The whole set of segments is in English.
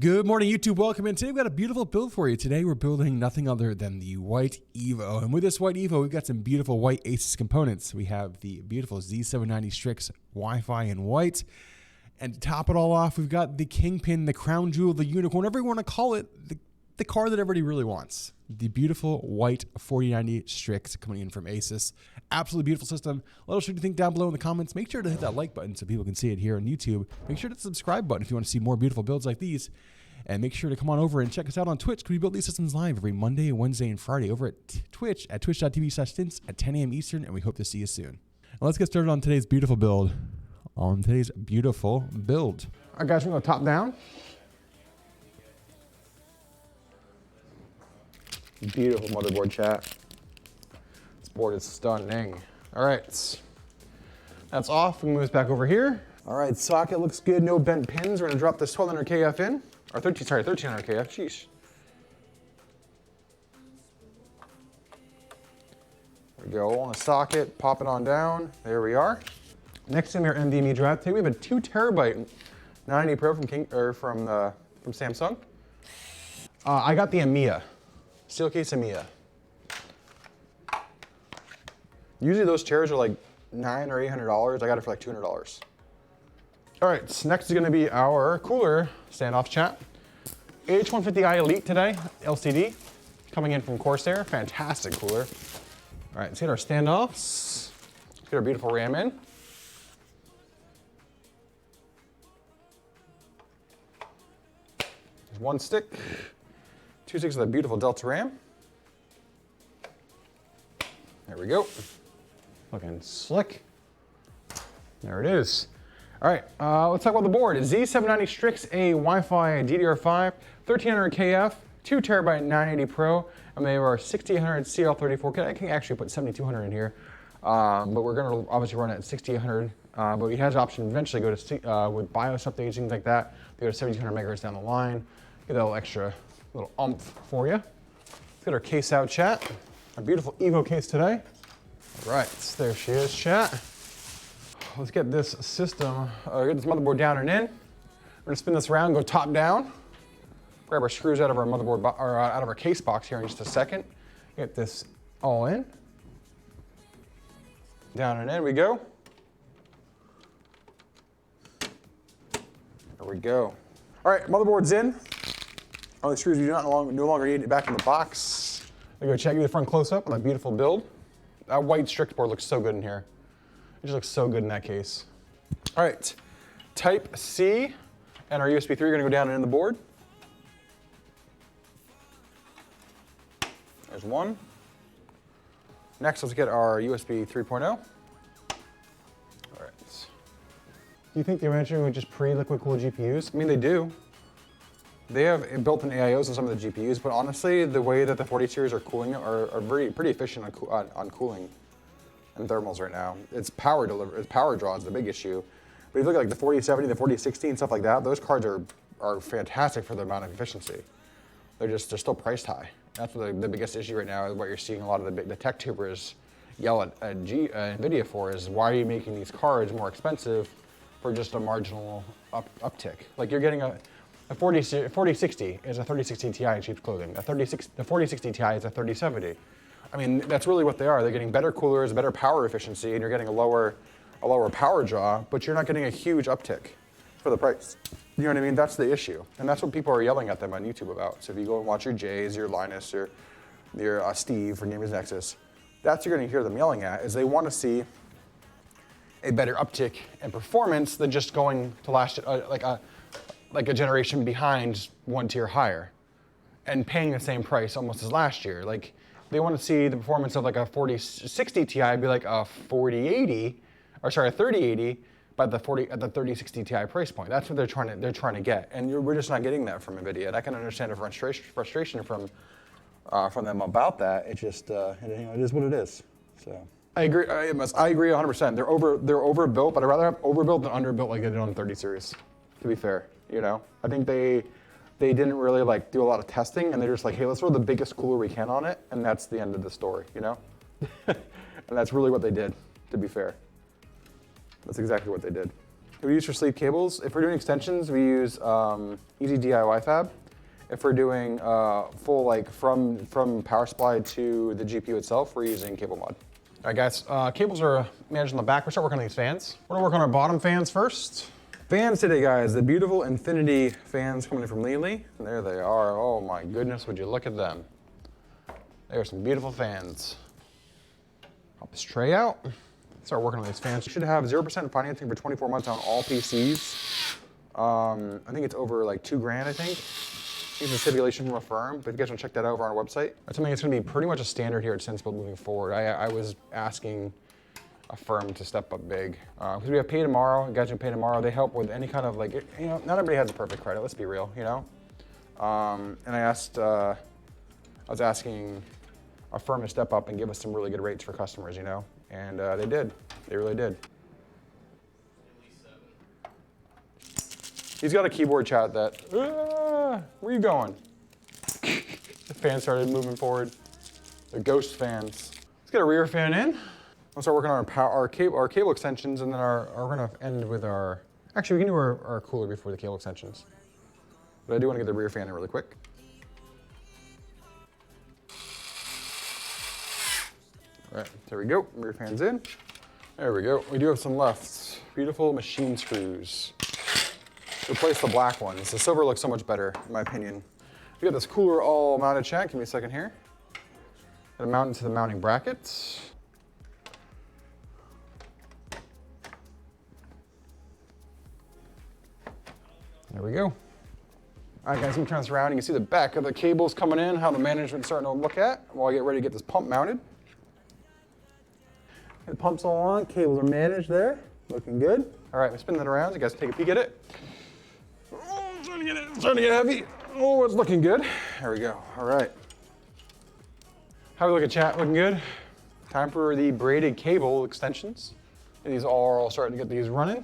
Good morning, YouTube. Welcome in. Today we've got a beautiful build for you. Today we're building nothing other than the White Evo. And with this White Evo, we've got some beautiful white ASUS components. We have the beautiful Z790 Strix Wi-Fi in white. And to top it all off, we've got the Kingpin, the crown jewel, the unicorn, whatever you want to call it, the car that everybody really wants. The beautiful white 4090 Strix coming in from ASUS. Absolutely beautiful system. Let us know what you think down below in the comments. Make sure to hit that like button so people can see it here on YouTube. Make sure to hit the subscribe button if you want to see more beautiful builds like these. And make sure to come on over and check us out on Twitch, because we build these systems live every Monday, Wednesday, and Friday over at Twitch at twitch.tv/Stince at 10 a.m. Eastern, and we hope to see you soon. Now let's get started on today's beautiful build. All right, guys, we're going to go top down. Beautiful motherboard, chat. This board is stunning. All right, that's off. We move this back over here. All right, socket looks good. No bent pins. We're gonna drop this 1200 KF in, or 1300 KF. Sheesh. There we go on the socket. Pop it on down. There we are. Next in our NVMe drive, today we have a 2 terabyte 980 Pro from Samsung. I got the EMEA. Steelcase EMEA. Usually those chairs are like $900 or $800. I got it for like $200. All right, so next is gonna be our cooler standoff, chat. H150i Elite today, LCD, coming in from Corsair. Fantastic cooler. All right, let's get our standoffs. Let's get our beautiful RAM in. There's one stick. 2 sticks of the beautiful Delta RAM. There we go. Looking slick. There it is. All right, let's talk about the board. It's Z790 Strix, a Wi-Fi DDR5, 1300 KF, 2 terabyte 980 Pro, and they have our 6800 CL34. I can actually put 7200 in here, but we're gonna obviously run it at 6800. But we have the option to eventually go to with BIOS updates, things like that. We go to 7200 megahertz down the line. Get a little extra little oomph for you. Let's get our case out, chat. Our beautiful Evo case today. All right, there she is, chat. Let's get this system, get this motherboard down and in. We're gonna spin this around, go top down. Grab our screws out of our motherboard, or out of our case box here in just a second. Get this all in. Down and in we go. There we go. All right, motherboard's in. All the screws you no longer need it back in the box. Let me go check you the front close up on that beautiful build. That white Strix board looks so good in here. It just looks so good in that case. All right, Type C and our USB 3 are gonna go down and in the board. There's one. Next, let's get our USB 3.0. All right. Do you think they're eventually would just pre-liquid cool GPUs? I mean, they do. They have built-in AIOs on some of the GPUs, but honestly, the way that the 40 series are cooling are pretty efficient on cooling and thermals right now. It's power draw is the big issue. But if you look at like the 4070, the 4060 and stuff like that, those cards are fantastic for the amount of efficiency. They're still priced high. That's what the biggest issue right now is what you're seeing a lot of the tech tubers yell at NVIDIA for is, why are you making these cards more expensive for just a marginal uptick? Like you're getting a 4060 is a 3060 Ti in cheap clothing. The 4060 Ti is a 3070. I mean, that's really what they are. They're getting better coolers, better power efficiency, and you're getting a lower power draw, but you're not getting a huge uptick for the price. You know what I mean? That's the issue. And that's what people are yelling at them on YouTube about. So if you go and watch your Jays, your Linus, your Steve for Gamers Nexus, that's what you're gonna hear them yelling at, is they wanna see a better uptick in performance than just going to last, like a generation behind one tier higher and paying the same price almost as last year. Like they want to see the performance of like a 4060 Ti be like a 4080, or sorry, a 3080, but at the 3060 Ti price point. That's what they're trying to get, and we're just not getting that from NVIDIA. And I can understand the frustration from them about that. It just it is what it is. So I agree. I agree 100%. They're overbuilt, but I'd rather have overbuilt than underbuilt like they did on the 30 series. To be fair, you know, I think they didn't really like do a lot of testing, and they're just like, hey, let's throw the biggest cooler we can on it, and that's the end of the story, you know. And that's really what they did. To be fair, that's exactly what they did. we use for sleeve cables. If we're doing extensions, we use easy DIY fab. If we're doing full, like from power supply to the GPU itself, we're using cable mod. All right, guys, cables are managed on the back. We're starting working on these fans. We're gonna work on our bottom fans first. Fans today, guys, the beautiful Infinity fans coming in from Lian Li. There they are. Oh my goodness, would you look at them. There are some beautiful fans. Pop this tray out. Start working on these fans. You should have 0% financing for 24 months on all PCs. I think it's over like $2,000, I think. It's a stipulation from a firm, but if you guys want to check that out over on our website. That's something that's going to be pretty much a standard here at Stince moving forward. I was asking a firm to step up big. Because we have Pay Tomorrow, you guys can Pay Tomorrow. They help with any kind of like, you know, not everybody has a perfect credit, let's be real, you know? And I was asking a firm to step up and give us some really good rates for customers, you know? And they did, they really did. He's got a keyboard chat that, where are you going? The fan started moving forward. They're ghost fans. Let's get a rear fan in. We'll start working on our cable extensions, and then we're gonna end with our, actually we can do our cooler before the cable extensions. But I do wanna get the rear fan in really quick. All right, there we go, rear fan's in. There we go, we do have some left. Beautiful machine screws. Replace the black ones. The silver looks so much better, in my opinion. We got this cooler all mounted, chat. Give me a second here. Gonna mount into the mounting brackets. There we go. All right, guys, let me turn this around. You can see the back of the cables coming in, how the management's starting to look at while I get ready to get this pump mounted. The pump's all on, cables are managed there. Looking good. All right, spin that around so you guys can take a peek at it. Oh, it's starting to get heavy. Oh, it's looking good. There we go. All right. How we look at chat? Looking good. Time for the braided cable extensions. And these are all starting to get these running.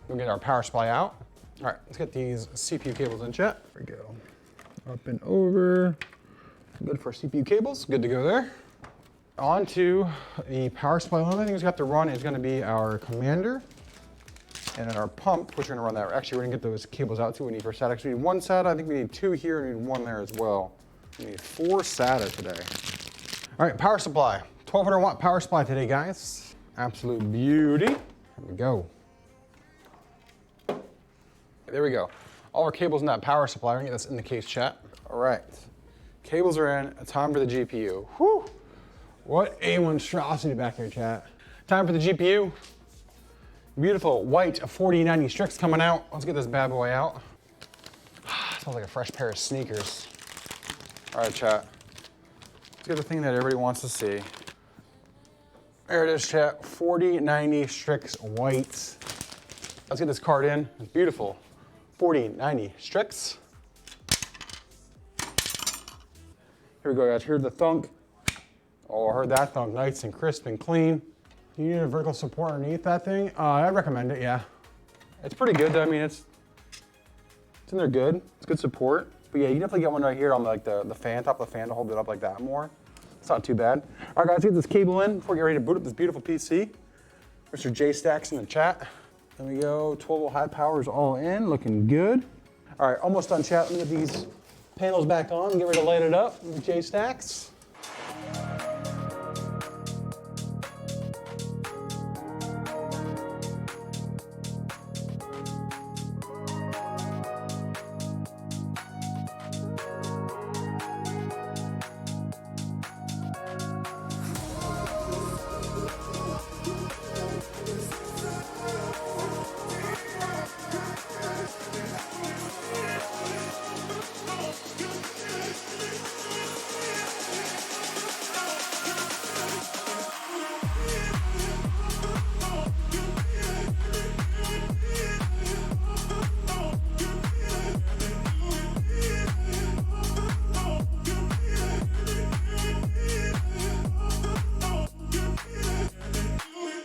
We'll get our power supply out. All right, let's get these CPU cables in, chat. There we go. Up and over. Good for CPU cables. Good to go there. On to the power supply. One of the things we have to run is going to be our commander. And then our pump, which we're gonna run that. Actually, we're gonna get those cables out too. We need for SATA. We need one SATA. I think we need two here and we need one there as well. We need 4 SATA today. All right, power supply. 1200 watt power supply today, guys. Absolute beauty. Here we go. There we go. All our cables in that power supply. We're gonna get this in the case, chat. All right, cables are in. Time for the GPU. Whew. What a monstrosity back here, chat. Time for the GPU. Beautiful white 4090 Strix coming out. Let's get this bad boy out. Smells like a fresh pair of sneakers. All right, chat. Let's get the thing that everybody wants to see. There it is, chat. 4090 Strix white. Let's get this card in. It's beautiful. 4090 Strix. Here we go, guys. Here's the thunk. Oh, I heard that thunk. Nice and crisp and clean. You need a vertical support underneath that thing? I recommend it, yeah. It's pretty good though. I mean, it's in there good. It's good support. But yeah, you definitely get one right here on like the fan, top of the fan to hold it up like that more. It's not too bad. All right, guys, let's get this cable in before we get ready to boot up this beautiful PC. Mr. J Stacks in the chat. There we go. 12 volt high power is all in, looking good. All right, almost done, chat. Let me get these panels back on and get ready to light it up with J Stacks.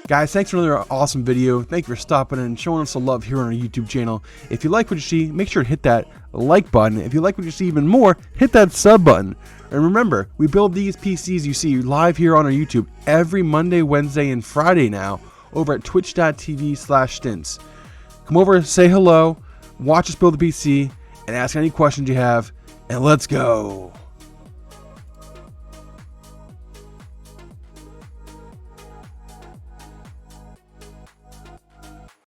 Guys, thanks for another awesome video. Thank you for stopping in and showing us some love here on our YouTube channel. If you like what you see, make sure to hit that like button. If you like what you see even more, hit that sub button. And remember, we build these PCs you see live here on our YouTube every Monday, Wednesday, and Friday now over at twitch.tv/Stince. Come over, say hello, watch us build the PC, and ask any questions you have, and let's go.